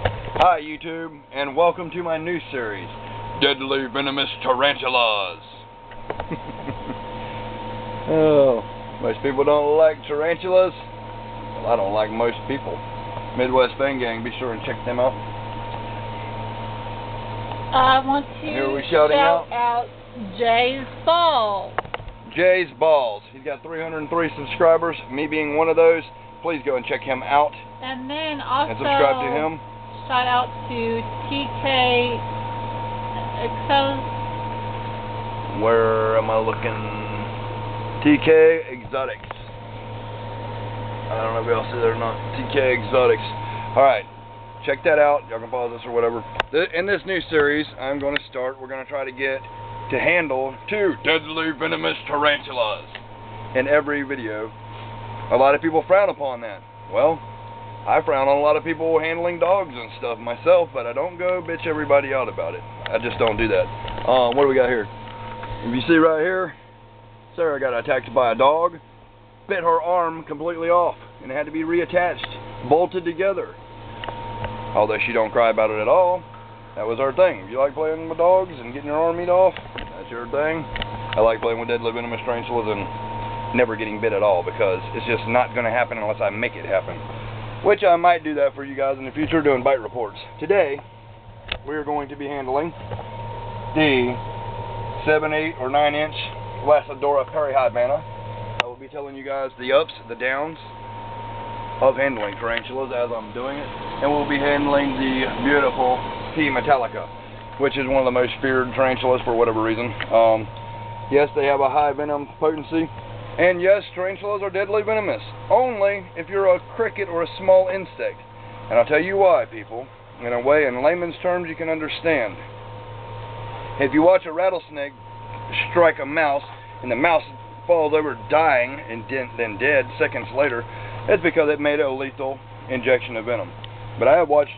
Hi YouTube, and welcome to my new series, Deadly Venomous Tarantulas. Oh, most people don't like tarantulas. Well, I don't like most people. Midwest Fan Gang, be sure and check them out. I want to shout out Jay's Balls. Jay's Balls. He's got 303 subscribers, me being one of those. Please go and check him out. And then also and subscribe to him. Shout out to TK Where am I looking? TK Exotics. I don't know if y'all see that or not. TK Exotics. Alright, check that out. Y'all can pause this or whatever. In this new series, we're going to try to get to handle 2 deadly venomous tarantulas in every video. A lot of people frown upon that. Well, I frown on a lot of people handling dogs and stuff myself, but I don't go bitch everybody out about it. I just don't do that. What do we got here? If you see right here, Sarah got attacked by a dog, bit her arm completely off, and it had to be reattached, bolted together. Although she don't cry about it at all, that was her thing. If you like playing with dogs and getting your arm eat off, that's your thing. I like playing with deadly venomous tarantulas and never getting bit at all, because it's just not going to happen unless I make it happen. Which I might do that for you guys in the future, doing bite reports. Today, we're going to be handling the 7, 8, or 9 inch Lacidora perihybana. I will be telling you guys the ups, the downs of handling tarantulas as I'm doing it. And we'll be handling the beautiful P. Metallica, which is one of the most feared tarantulas for whatever reason. Yes, they have a high venom potency. And yes, tarantulas are deadly venomous, only if you're a cricket or a small insect. And I'll tell you why, people. In a way, in layman's terms, you can understand. If you watch a rattlesnake strike a mouse, and the mouse falls over dying and then dead seconds later, it's because it made a lethal injection of venom. But I have watched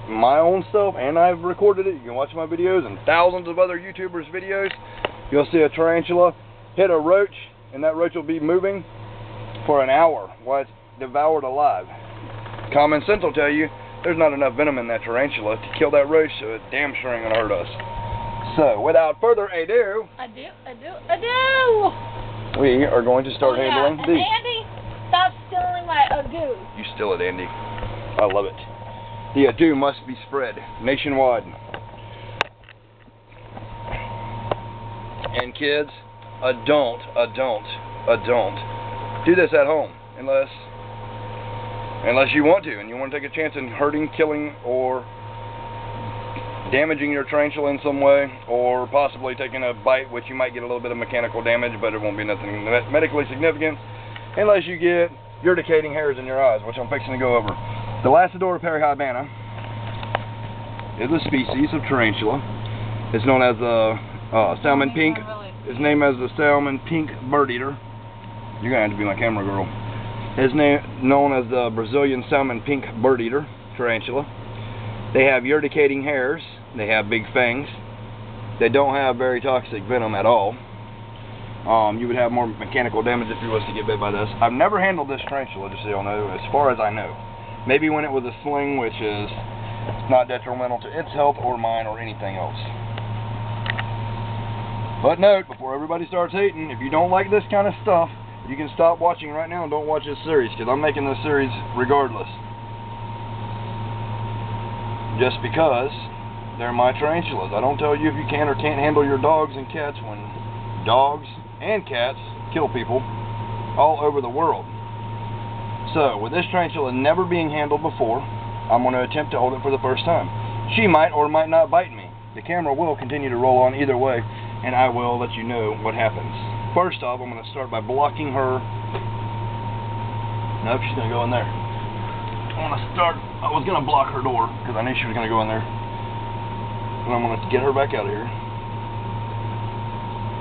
my own stuff, and I've recorded it. You can watch my videos and thousands of other YouTubers' videos. You'll see a tarantula hit a roach, and that roach will be moving for an hour while it's devoured alive. Common sense will tell you there's not enough venom in that tarantula to kill that roach, so it damn sure ain't gonna hurt us. So, without further ado, we are going to start handling these. Andy, stop stealing my ado. You steal it, Andy. I love it. The ado must be spread nationwide. And kids, don't do this at home unless you want to, and you want to take a chance in hurting, killing, or damaging your tarantula in some way, or possibly taking a bite, which you might get a little bit of mechanical damage, but it won't be nothing medically significant, unless you get urticating hairs in your eyes, which I'm fixing to go over. The Lacidora perihybana is a species of tarantula. It's known as the salmon pink. His name is the salmon pink bird eater. You're gonna have to be my camera girl. His name known as the Brazilian salmon pink bird eater tarantula. They have urticating hairs. They have big fangs. They don't have very toxic venom at all. You would have more mechanical damage if you was to get bit by this. I've never handled this tarantula, just so y'all know, as far as I know. Maybe when it was a sling, which is not detrimental to its health or mine or anything else. But note, before everybody starts hating, if you don't like this kind of stuff, you can stop watching right now and don't watch this series, because I'm making this series regardless. Just because they're my tarantulas. I don't tell you if you can or can't handle your dogs and cats when dogs and cats kill people all over the world. So, with this tarantula never being handled before, I'm going to attempt to hold it for the first time. She might or might not bite me. The camera will continue to roll on either way, and I will let you know what happens. First off, I'm going to start by blocking her. Nope, she's going to go in there. I was going to block her door, because I knew she was going to go in there. And I'm going to get her back out of here,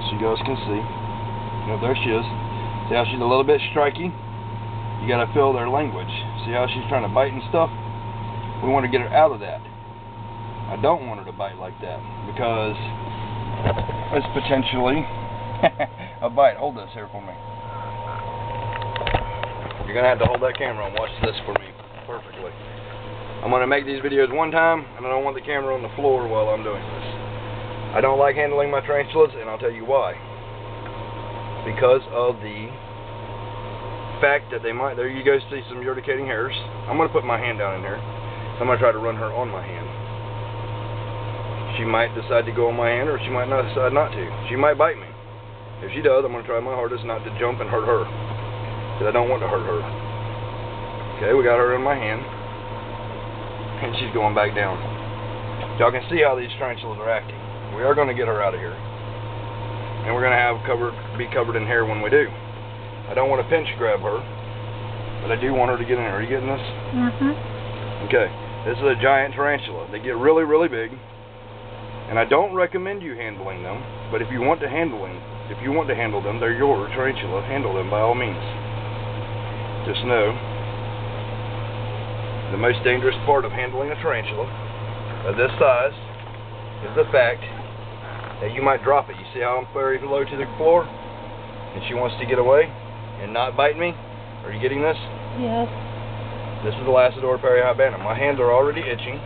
so you guys can see. Yep, there she is. See how she's a little bit striky? You got to feel their language. See how she's trying to bite and stuff? We want to get her out of that. I don't want her to bite like that, because it's potentially a bite. Hold this here for me. You're going to have to hold that camera and watch this for me perfectly. I'm going to make these videos one time, and I don't want the camera on the floor while I'm doing this. I don't like handling my tarantulas, and I'll tell you why. Because of the fact that they might, there you go, see some urticating hairs. I'm going to put my hand down in here. I'm going to try to run her on my hand. She might decide to go on my hand, or she might not decide not to. She might bite me. If she does, I'm going to try my hardest not to jump and hurt her, because I don't want to hurt her. Okay, we got her in my hand, and she's going back down. Y'all can see how these tarantulas are acting. We are going to get her out of here, and we're going to be covered in hair when we do. I don't want to pinch grab her, but I do want her to get in there. Are you getting this? Mm-hmm. Okay, this is a giant tarantula. They get really, really big, and I don't recommend you handling them. But if you want to handle them, they're your tarantula. Handle them by all means. Just know, the most dangerous part of handling a tarantula of this size is the fact that you might drop it. You see how I'm very low to the floor? And she wants to get away and not bite me? Are you getting this? Yes. This is the Lacidor perihybenum. My hands are already itching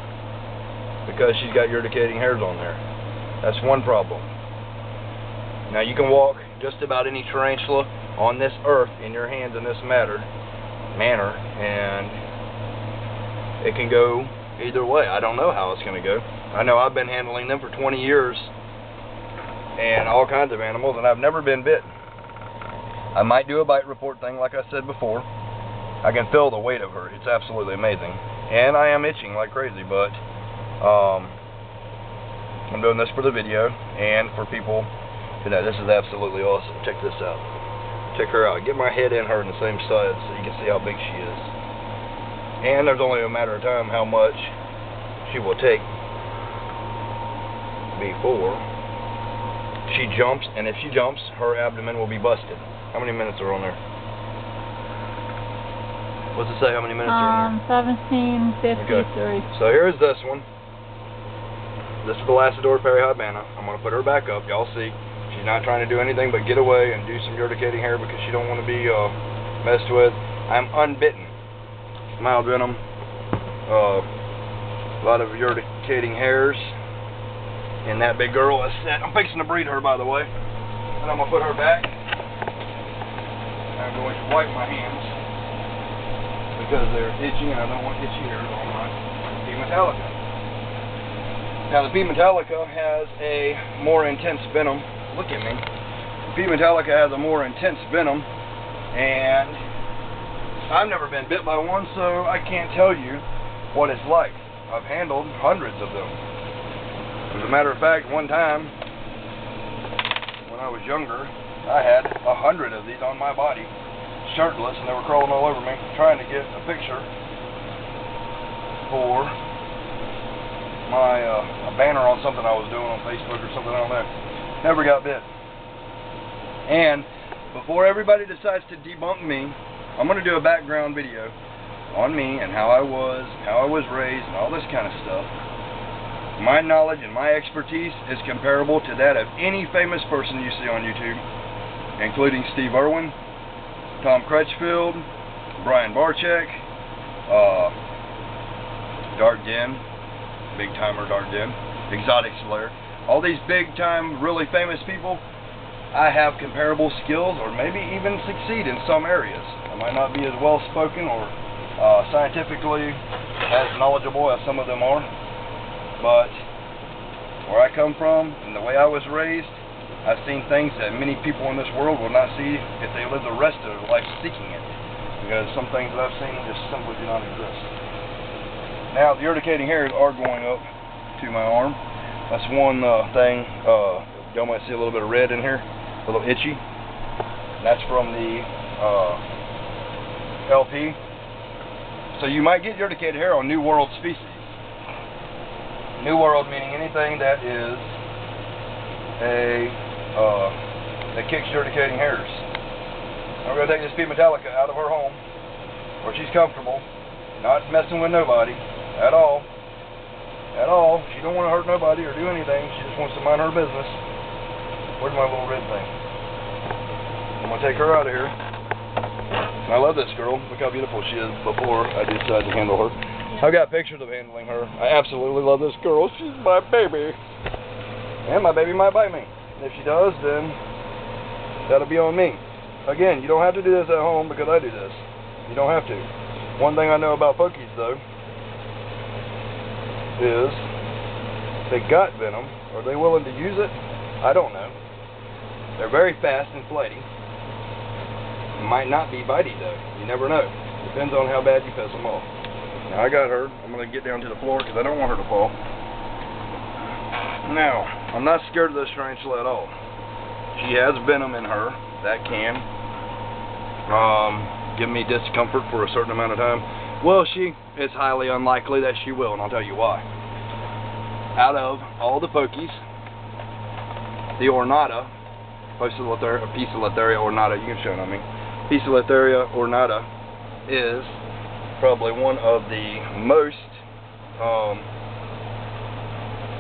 because she's got urticating hairs on there. That's one problem. Now you can walk just about any tarantula on this earth in your hands in this manner, and it can go either way. I don't know how it's going to go. I know I've been handling them for 20 years and all kinds of animals, and I've never been bit. I might do a bite report thing like I said before. I can feel the weight of her. It's absolutely amazing. And I am itching like crazy, but I'm doing this for the video and for people to know this is absolutely awesome. Check this out. Check her out. Get my head in her in the same size so you can see how big she is. And there's only a matter of time how much she will take before she jumps, and if she jumps, her abdomen will be busted. How many minutes are on there? What's it say? How many minutes are on there? 17:53. Okay. So here's this one. This is the Lacidor perihybenum. I'm going to put her back up. Y'all see, she's not trying to do anything but get away and do some urticating hair because she don't want to be messed with. I'm unbitten. Mild venom. A lot of urticating hairs. And that big girl is set. I'm fixing to breed her, by the way. And I'm going to put her back. I'm going to wipe my hands because they're itchy and I don't want itchy hairs on my Metallica. Now the Metallica has a more intense venom. Look at me. The Metallica has a more intense venom, and I've never been bit by one, so I can't tell you what it's like. I've handled hundreds of them. As a matter of fact, one time when I was younger, I had 100 of these on my body, shirtless, and they were crawling all over me, trying to get a picture for my a banner on something I was doing on Facebook or something, I don't know. Never got bit. And before everybody decides to debunk me, I'm going to do a background video on me and how I was raised and all this kind of stuff. My knowledge and my expertise is comparable to that of any famous person you see on YouTube, including Steve Irwin, Tom Crutchfield, Brian Barczyk, Dark Den, Big Timer Dark Den, Exotic Slayer. All these big time, really famous people, I have comparable skills or maybe even succeed in some areas. I might not be as well spoken or scientifically as knowledgeable as some of them are. But where I come from and the way I was raised, I've seen things that many people in this world will not see if they live the rest of their life seeking it. Because some things that I've seen just simply do not exist. Now, the urticating hairs are going up to my arm. That's one thing. Y'all might see a little bit of red in here, a little itchy. That's from the LP. So you might get urticated hair on New World species. New World meaning anything that is that kicks urticating hairs. I'm going to take this Metallica out of her home where she's comfortable, not messing with nobody at all. At all. She don't want to hurt nobody or do anything. She just wants to mind her business. Where's my little red thing? I'm going to take her out of here. And I love this girl. Look how beautiful she is before I decide to handle her. I've got pictures of handling her. I absolutely love this girl. She's my baby. And my baby might bite me. And if she does, then that'll be on me. Again, you don't have to do this at home because I do this. You don't have to. One thing I know about pookies, though, is they got venom. Are they willing to use it? I don't know. They're very fast and flighty. Might not be bitey, though. You never know. Depends on how bad you piss them off. Now, I got her. I'm going to get down to the floor because I don't want her to fall. Now, I'm not scared of this tarantula at all. She has venom in her. That can give me discomfort for a certain amount of time. Will she? It's highly unlikely that she will, and I'll tell you why. Out of all the pokies, the ornata, Poecilotheria ornata, you can show it on me. Poecilotheria ornata is probably one of the most,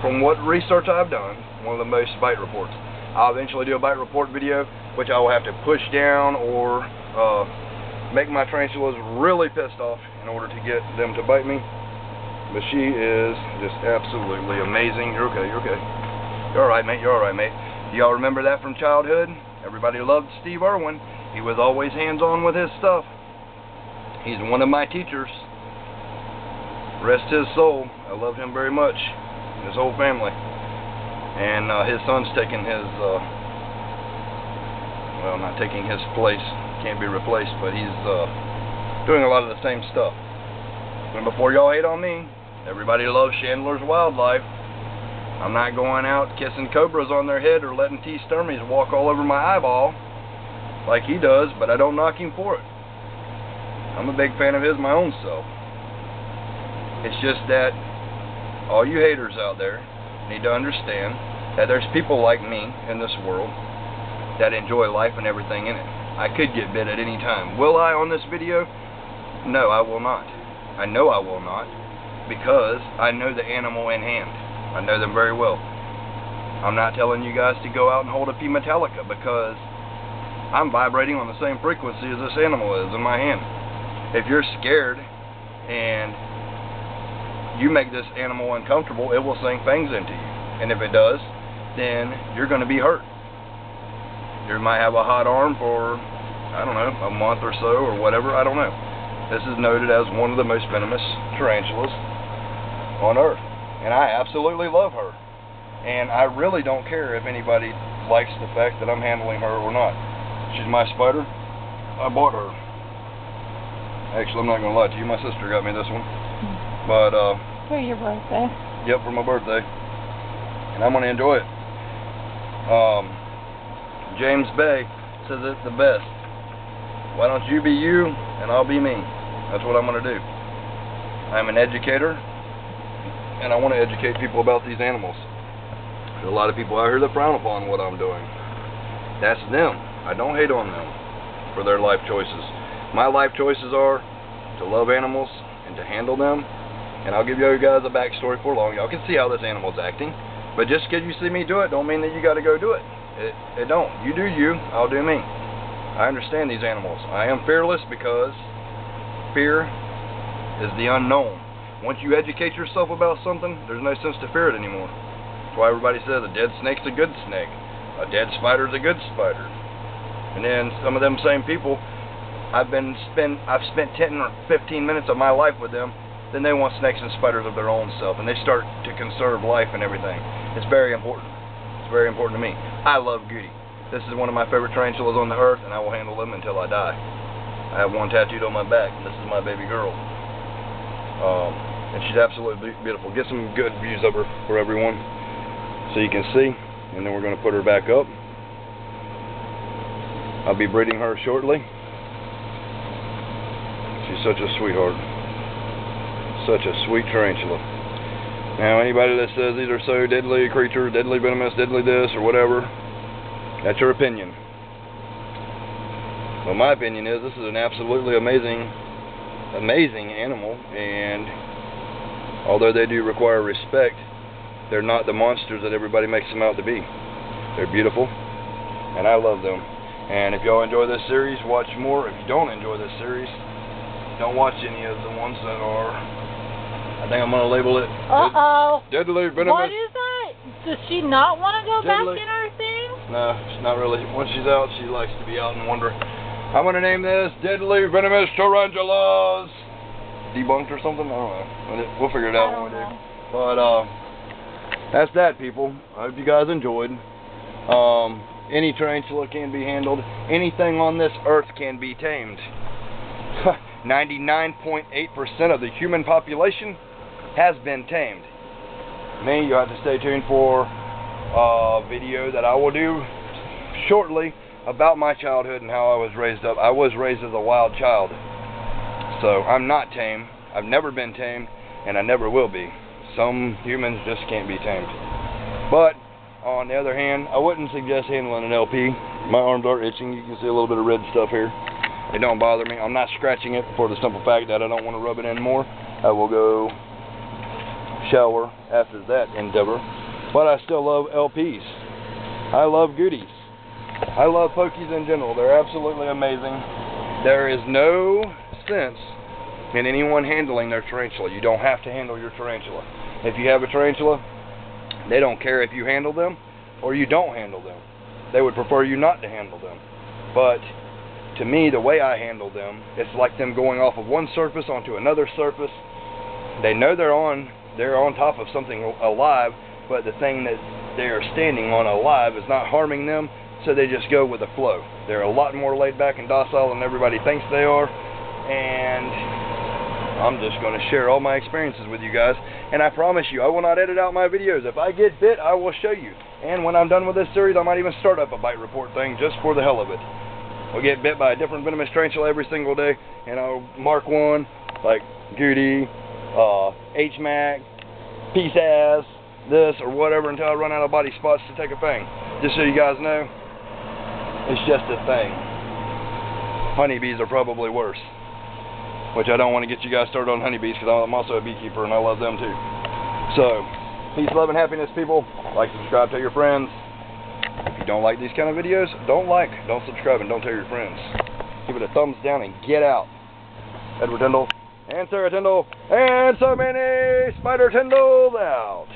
from what research I've done, one of the most bite reports. I'll eventually do a bite report video, which I will have to push down or make my tarantulas really pissed off in order to get them to bite me. But she is just absolutely amazing. You're okay, you're okay. You're alright, mate, you're alright, mate. Do y'all remember that from childhood? Everybody loved Steve Irwin. He was always hands-on with his stuff. He's one of my teachers. Rest his soul. I love him very much. His whole family. And his son's taking his, well, not taking his place. Can't be replaced, but he's doing a lot of the same stuff. And before y'all hate on me, everybody loves Chandler's Wildlife. I'm not going out kissing cobras on their head or letting T. Sturmies walk all over my eyeball like he does, but I don't knock him for it. I'm a big fan of his my own self. It's just that all you haters out there need to understand that there's people like me in this world that enjoy life and everything in it. I could get bit at any time. Will I on this video? No, I will not. I know I will not, because I know the animal in hand. I know them very well. I'm not telling you guys to go out and hold a P. Metallica, because I'm vibrating on the same frequency as this animal is in my hand. If you're scared and you make this animal uncomfortable, it will sink fangs into you. And if it does, then you're going to be hurt. You might have a hot arm for, I don't know, a month or so or whatever, I don't know. This is noted as one of the most venomous tarantulas on Earth. And I absolutely love her. And I really don't care if anybody likes the fact that I'm handling her or not. She's my spider. I bought her. Actually, I'm not going to lie to you. My sister got me this one. But, for your birthday. Yep, for my birthday. And I'm going to enjoy it. James Bay says it's the best. Why don't you be you and I'll be me? That's what I'm going to do. I'm an educator, and I want to educate people about these animals. There's a lot of people out here that frown upon what I'm doing. That's them. I don't hate on them for their life choices. My life choices are to love animals and to handle them. And I'll give you guys a backstory for long. Y'all can see how this animal's acting. But just because you see me do it don't mean that you got to go do it. It don't. You do you, I'll do me. I understand these animals. I am fearless because fear is the unknown. Once you educate yourself about something, there's no sense to fear it anymore. That's why everybody says a dead snake's a good snake. A dead spider's a good spider. And then some of them same people, I've spent 10 or 15 minutes of my life with them, then they want snakes and spiders of their own self, and they start to conserve life and everything. It's very important. It's very important to me. I love Goody. This is one of my favorite tarantulas on the earth, and I will handle them until I die. I have one tattooed on my back, and this is my baby girl. And she's absolutely beautiful. Get some good views of her for everyone so you can see, and then we're going to put her back up. I'll be breeding her shortly. She's such a sweetheart. Such a sweet tarantula. Now, anybody that says these are so deadly creatures, deadly venomous, deadly this, or whatever, that's your opinion. Well, my opinion is this is an absolutely amazing animal, and although they do require respect, they're not the monsters that everybody makes them out to be. They're beautiful, and I love them. And if y'all enjoy this series, watch more. If you don't enjoy this series, don't watch any of the ones that are I think I'm going to label it Deadly Venomous. What is that? Does she not want to go Deadly. back in her thing? No, she's not really. Once she's out, she likes to be out and wander. I'm going to name this Deadly Venomous Tarantulas. Debunked or something? I don't know. We'll figure it out when we do. But that's that, people. I hope you guys enjoyed. Any tarantula can be handled. Anything on this earth can be tamed. 99.8% of the human population has been tamed. Me, you have to stay tuned for a video that I will do shortly about my childhood and how I was raised up. I was raised as a wild child. So I'm not tame. I've never been tamed, and I never will be. Some humans just can't be tamed. But on the other hand, I wouldn't suggest handling an LP. My arms are itching. You can see a little bit of red stuff here. It don't bother me. I'm not scratching it for the simple fact that I don't want to rub it in more. I will go shower after that endeavor. But I still love LPs. I love goodies. I love pokies in general. They're absolutely amazing. There is no sense in anyone handling their tarantula. You don't have to handle your tarantula. If you have a tarantula, they don't care if you handle them or you don't handle them. They would prefer you not to handle them. But to me, the way I handle them, it's like them going off of one surface onto another surface. They know they're on top of something alive, but the thing that they are standing on alive is not harming them, so they just go with the flow. They're a lot more laid back and docile than everybody thinks they are, and I'm just going to share all my experiences with you guys, and I promise you, I will not edit out my videos. If I get bit, I will show you, and when I'm done with this series, I might even start up a bite report thing just for the hell of it. I'll get bit by a different venomous tarantula every single day, and I'll mark one, like Goody, H-Mac, Peace Ass, this or whatever, until I run out of body spots to take a fang. Just so you guys know, it's just a thing. Honeybees are probably worse, which I don't want to get you guys started on honeybees because I'm also a beekeeper and I love them too. So, peace, love, and happiness, people. Like, subscribe, tell your friends. If you don't like these kind of videos, don't subscribe, and don't tell your friends. Give it a thumbs down and get out. Edward Tyndall and Sarah Tyndall and so many Spider Tyndalls out.